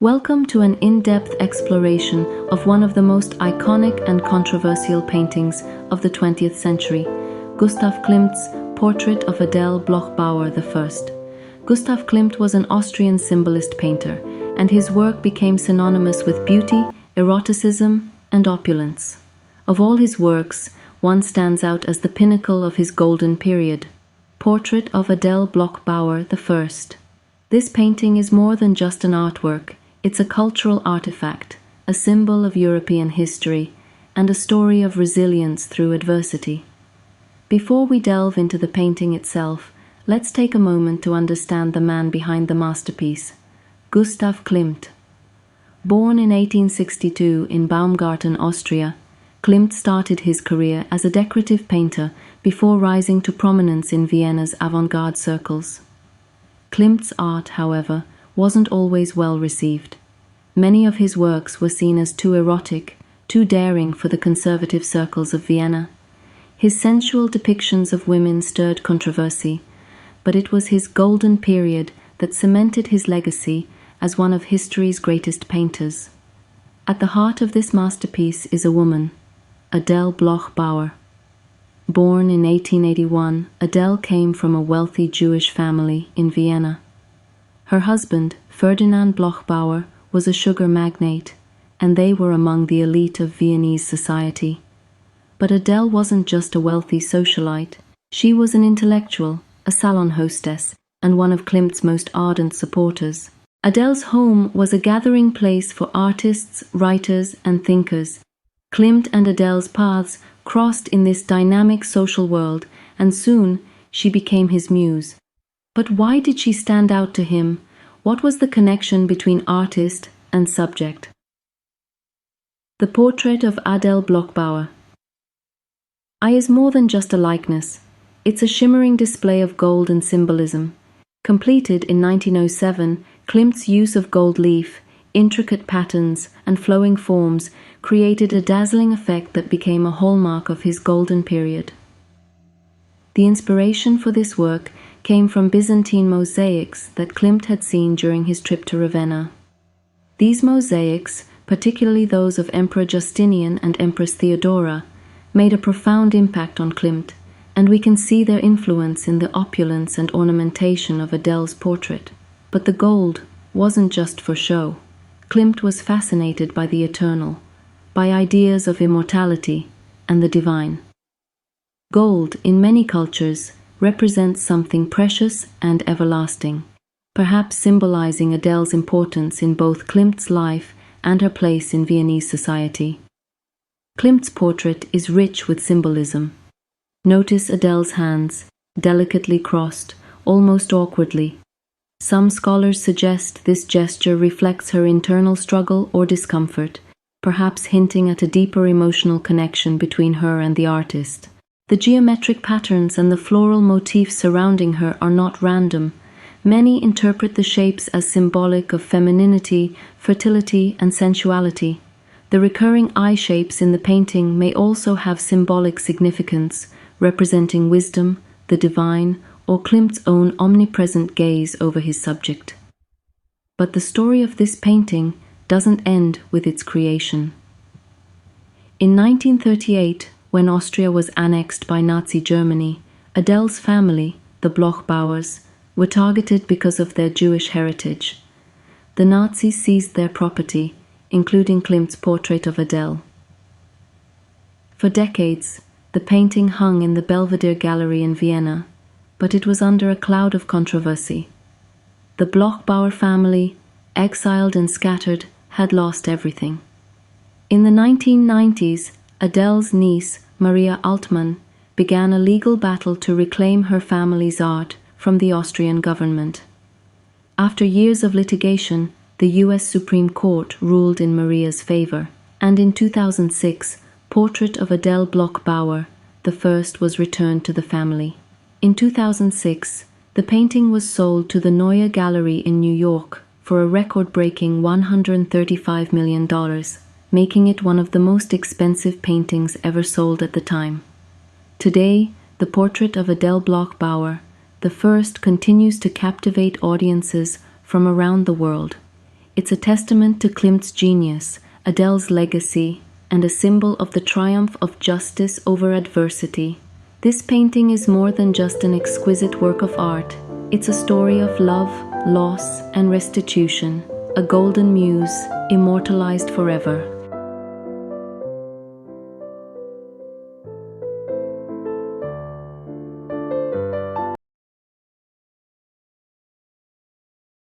Welcome to an in-depth exploration of one of the most iconic and controversial paintings of the 20th century, Gustav Klimt's portrait of Adele Bloch-Bauer I. Gustav Klimt was an Austrian symbolist painter, and his work became synonymous with beauty, eroticism, and opulence. Of all his works, one stands out as the pinnacle of his golden period, Portrait of Adele Bloch-Bauer I. This painting is more than just an artwork. It's a cultural artifact, a symbol of European history, and a story of resilience through adversity. Before we delve into the painting itself, let's take a moment to understand the man behind the masterpiece, Gustav Klimt. Born in 1862 in Baumgarten, Austria, Klimt started his career as a decorative painter before rising to prominence in Vienna's avant-garde circles. Klimt's art, however, wasn't always well received. Many of his works were seen as too erotic, too daring for the conservative circles of Vienna. His sensual depictions of women stirred controversy, but it was his golden period that cemented his legacy as one of history's greatest painters. At the heart of this masterpiece is a woman, Adele Bloch-Bauer. Born in 1881, Adele came from a wealthy Jewish family in Vienna. Her husband, Ferdinand Bloch-Bauer, was a sugar magnate, and they were among the elite of Viennese society. But Adele wasn't just a wealthy socialite. She was an intellectual, a salon hostess, and one of Klimt's most ardent supporters. Adele's home was a gathering place for artists, writers, and thinkers. Klimt and Adele's paths crossed in this dynamic social world, and soon she became his muse. But why did she stand out to him? What was the connection between artist and subject? The portrait of Adele Bloch-Bauer. Is more than just a likeness. It's a shimmering display of gold and symbolism. Completed in 1907, Klimt's use of gold leaf, intricate patterns, and flowing forms created a dazzling effect that became a hallmark of his golden period. The inspiration for this work came from Byzantine mosaics that Klimt had seen during his trip to Ravenna. These mosaics, particularly those of Emperor Justinian and Empress Theodora, made a profound impact on Klimt, and we can see their influence in the opulence and ornamentation of Adele's portrait. But the gold wasn't just for show. Klimt was fascinated by the eternal, by ideas of immortality and the divine. Gold, in many cultures, represents something precious and everlasting, perhaps symbolizing Adele's importance in both Klimt's life and her place in Viennese society. Klimt's portrait is rich with symbolism. Notice Adele's hands, delicately crossed, almost awkwardly. Some scholars suggest this gesture reflects her internal struggle or discomfort, perhaps hinting at a deeper emotional connection between her and the artist. The geometric patterns and the floral motifs surrounding her are not random. Many interpret the shapes as symbolic of femininity, fertility, and sensuality. The recurring eye shapes in the painting may also have symbolic significance, representing wisdom, the divine, or Klimt's own omnipresent gaze over his subject. But the story of this painting doesn't end with its creation. In 1938, when Austria was annexed by Nazi Germany, Adele's family, the Bloch-Bauers, were targeted because of their Jewish heritage. The Nazis seized their property, including Klimt's portrait of Adele. For decades, the painting hung in the Belvedere Gallery in Vienna, but it was under a cloud of controversy. The Bloch-Bauer family, exiled and scattered, had lost everything. In the 1990s, Adele's niece, Maria Altmann, began a legal battle to reclaim her family's art from the Austrian government. After years of litigation, the US Supreme Court ruled in Maria's favor, and in 2006, Portrait of Adele Bloch-Bauer I was returned to the family. In 2006, the painting was sold to the Neue Gallery in New York for a record-breaking $135 million, making it one of the most expensive paintings ever sold at the time. Today, the portrait of Adele Bloch-Bauer I continues to captivate audiences from around the world. It's a testament to Klimt's genius, Adele's legacy, and a symbol of the triumph of justice over adversity. This painting is more than just an exquisite work of art. It's a story of love, loss, and restitution, a golden muse, immortalized forever.